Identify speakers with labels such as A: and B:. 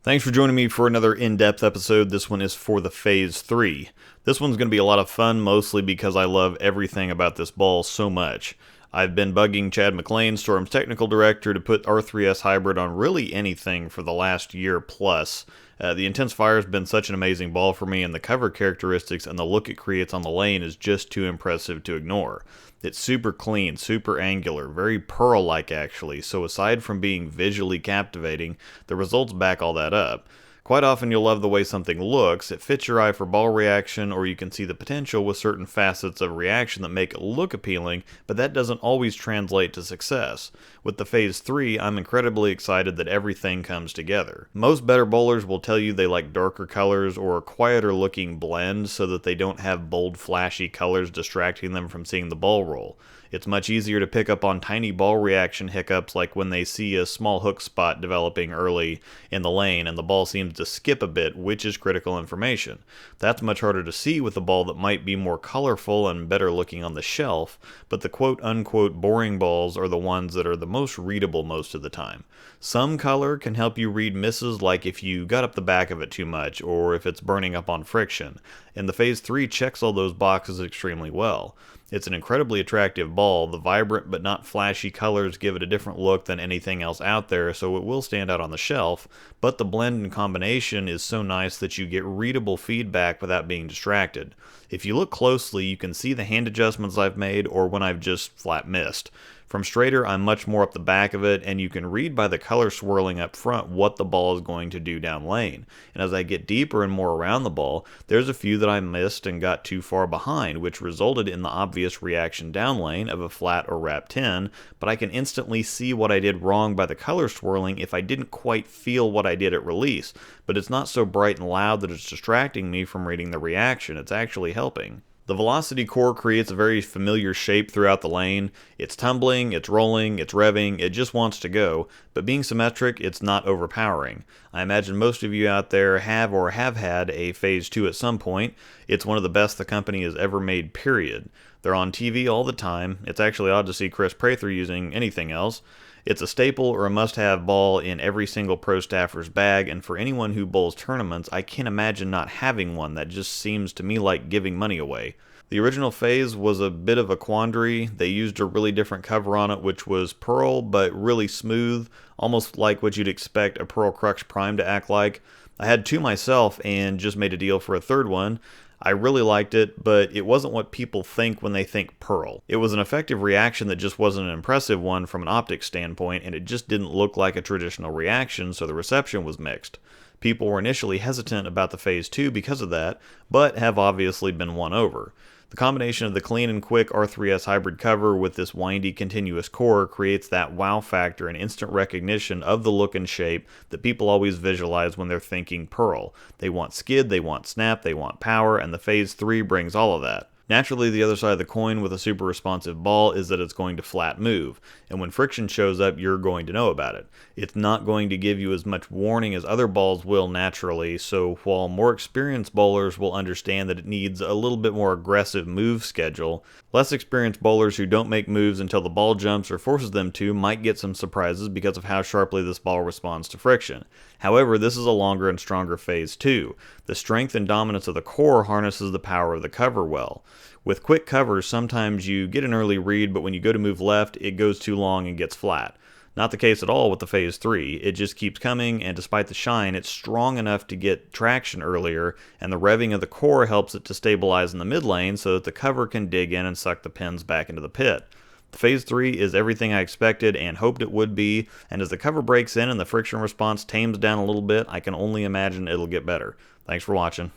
A: Thanks for joining me for another in-depth episode. This one is for the Phaze 3. This one's going to be a lot of fun, mostly because I love everything about this ball so much. I've been bugging Chad McLean, Storm's technical director, to put R3S Hybrid on really anything for the last year plus. The Intensifyer has been such an amazing ball for me, and the cover characteristics and the look it creates on the lane is just too impressive to ignore. It's super clean, super angular, very Pearl-like actually, so aside from being visually captivating, the results back all that up. Quite often you'll love the way something looks, it fits your eye for ball reaction, or you can see the potential with certain facets of reaction that make it look appealing, but that doesn't always translate to success. With the Phaze 3, I'm incredibly excited that everything comes together. Most better bowlers will tell you they like darker colors or a quieter looking blend so that they don't have bold flashy colors distracting them from seeing the ball roll. It's much easier to pick up on tiny ball reaction hiccups like when they see a small hook spot developing early in the lane and the ball seems to skip a bit, which is critical information. That's much harder to see with a ball that might be more colorful and better looking on the shelf, but the quote-unquote boring balls are the ones that are the most readable most of the time. Some color can help you read misses, like if you got up the back of it too much or if it's burning up on friction, and the Phaze 3 checks all those boxes extremely well. It's an incredibly attractive ball. The vibrant but not flashy colors give it a different look than anything else out there, so it will stand out on the shelf, but the blend and combination is so nice that you get readable feedback without being distracted. If you look closely, you can see the hand adjustments I've made or when I've just flat missed. From straighter, I'm much more up the back of it, and you can read by the color swirling up front what the ball is going to do down lane. And as I get deeper and more around the ball, there's a few that I missed and got too far behind, which resulted in the obvious reaction down lane of a flat or wrap 10, but I can instantly see what I did wrong by the color swirling if I didn't quite feel what I did at release. But it's not so bright and loud that it's distracting me from reading the reaction. It's actually helping. The velocity core creates a very familiar shape throughout the lane. It's tumbling, it's rolling, it's revving, it just wants to go, but being symmetric, it's not overpowering. I imagine most of you out there have or have had a Phaze 2 at some point. It's one of the best the company has ever made, period. They're on TV all the time. It's actually odd to see Chris Prather using anything else. It's a staple or a must-have ball in every single pro staffer's bag, and for anyone who bowls tournaments, I can't imagine not having one. That just seems to me like giving money away. The original Phaze was a bit of a quandary. They used a really different cover on it, which was pearl, but really smooth, almost like what you'd expect a Pearl Crux Prime to act like. I had two myself and just made a deal for a third one. I really liked it, but it wasn't what people think when they think pearl. It was an effective reaction that just wasn't an impressive one from an optics standpoint, and it just didn't look like a traditional reaction, so the reception was mixed. People were initially hesitant about the Phaze 2 because of that, but have obviously been won over. The combination of the clean and quick R3S hybrid cover with this windy continuous core creates that wow factor and instant recognition of the look and shape that people always visualize when they're thinking pearl. They want skid, they want snap, they want power, and the Phaze 3 brings all of that. Naturally, the other side of the coin with a super responsive ball is that it's going to flat move, and when friction shows up, you're going to know about it. It's not going to give you as much warning as other balls will naturally, so while more experienced bowlers will understand that it needs a little bit more aggressive move schedule, less experienced bowlers who don't make moves until the ball jumps or forces them to might get some surprises because of how sharply this ball responds to friction. However, this is a longer and stronger Phaze 2. The strength and dominance of the core harnesses the power of the cover well. With quick covers, sometimes you get an early read, but when you go to move left, it goes too long and gets flat. Not the case at all with the Phaze 3. It just keeps coming, and despite the shine, it's strong enough to get traction earlier, and the revving of the core helps it to stabilize in the mid lane so that the cover can dig in and suck the pins back into the pit. The Phaze 3 is everything I expected and hoped it would be, and as the cover breaks in and the friction response tames down a little bit, I can only imagine it'll get better. Thanks for watching.